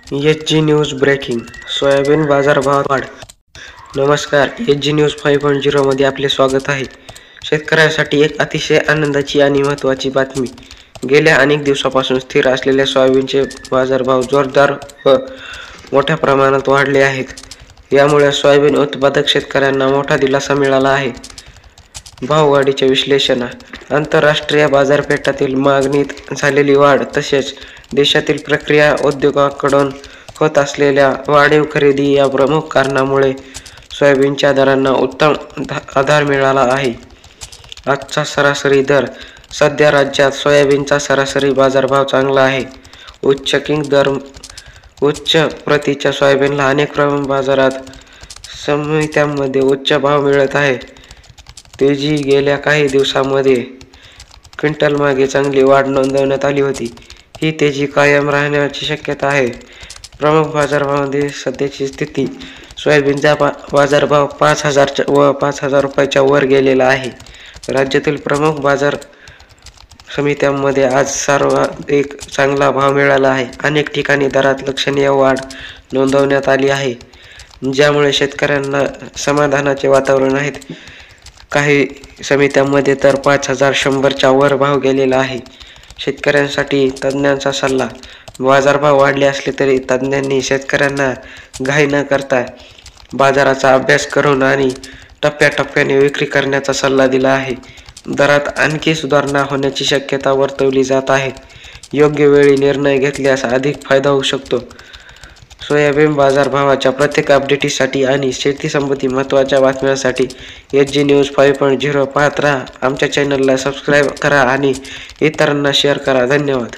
H.G.. News breaking. Soybean बाजारभावात वाढ. नमस्कार, एच.जी. न्यूज 5.0 मध्ये आपले स्वागत आहे. शेतकऱ्यांसाठी एक अतिशय आनंदाची आणि महत्त्वाची बातमी. गेल्या अनेक दिवसांपासून स्थिर असलेले सोयाबीनचे बाजारभाव जोरदार व मोठ्या प्रमाणात वाढले आहेत. यामुळे सोयाबीन उत्पादक शेतकऱ्यांना मोठा दिलासा मिळाला आहे. भाववाढीचे विश्लेषण. आंतरराष्ट्रीय बाजारपेठातील मागणीत झालेली वाढ तसेच देशातील प्रक्रिया उद्योगाकडून होत असलेल्या वाढीव खरेदी या प्रमुख कारणामुळे सोयाबीनच्या दरांना उत्तम आधार मिळाला आहे. आजचा सरासरी दर. सध्या राज्यात सोयाबीनचा सरासरी बाजारभाव चांगला आहे. उच्च प्रतीच्या सोयाबीनला अनेक प्रमुख बाजारात समित्यांमध्ये उच्च भाव मिळत आहे. तेजी. गेल्या काही दिवसांमध्ये क्विंटलमागे चांगली वाढ नोंदवण्यात आली होती. ही तेजी कायम राहण्याची शक्यता आहे. प्रमुख बाजारामध्ये सध्याची स्थिती. सोयाबीनचा बाजारभाव 5,000 व 5,000 रुपयाच्या वर गेलेला आहे. राज्यातील प्रमुख बाजार समित्यांमध्ये आज सर्वाधिक चांगला भाव मिळाला आहे. अनेक ठिकाणी दरात लक्षणीय वाढ नोंदवण्यात आली आहे, ज्यामुळे शेतकऱ्यांना समाधानाचे वातावरण आहे. काही समित्यांमध्ये तर 5,100च्या वर भाव गेलेला आहे. शेतकऱ्यांसाठी तज्ज्ञांचा सल्ला. बाजारभाव वाढले असले तरी तज्ज्ञांनी शेतकऱ्यांना घाई न करता बाजाराचा अभ्यास करून आणि टप्प्याटप्प्याने विक्री करण्याचा सल्ला दिला आहे. दरात आणखी सुधारणा होण्याची शक्यता वर्तवली जात आहे. योग्य वेळी निर्णय घेतल्यास अधिक फायदा होऊ शकतो. सोयाबीन बाजारभावाच्या प्रत्येक अपडेटसाठी आणि शेती संबंधी महत्त्वाच्या बातम्यांसाठी एच.जी. न्यूज 5.0 पाहत राहा. आमच्या चॅनलला सबस्क्राईब करा आणि इतरांना शेअर करा. धन्यवाद.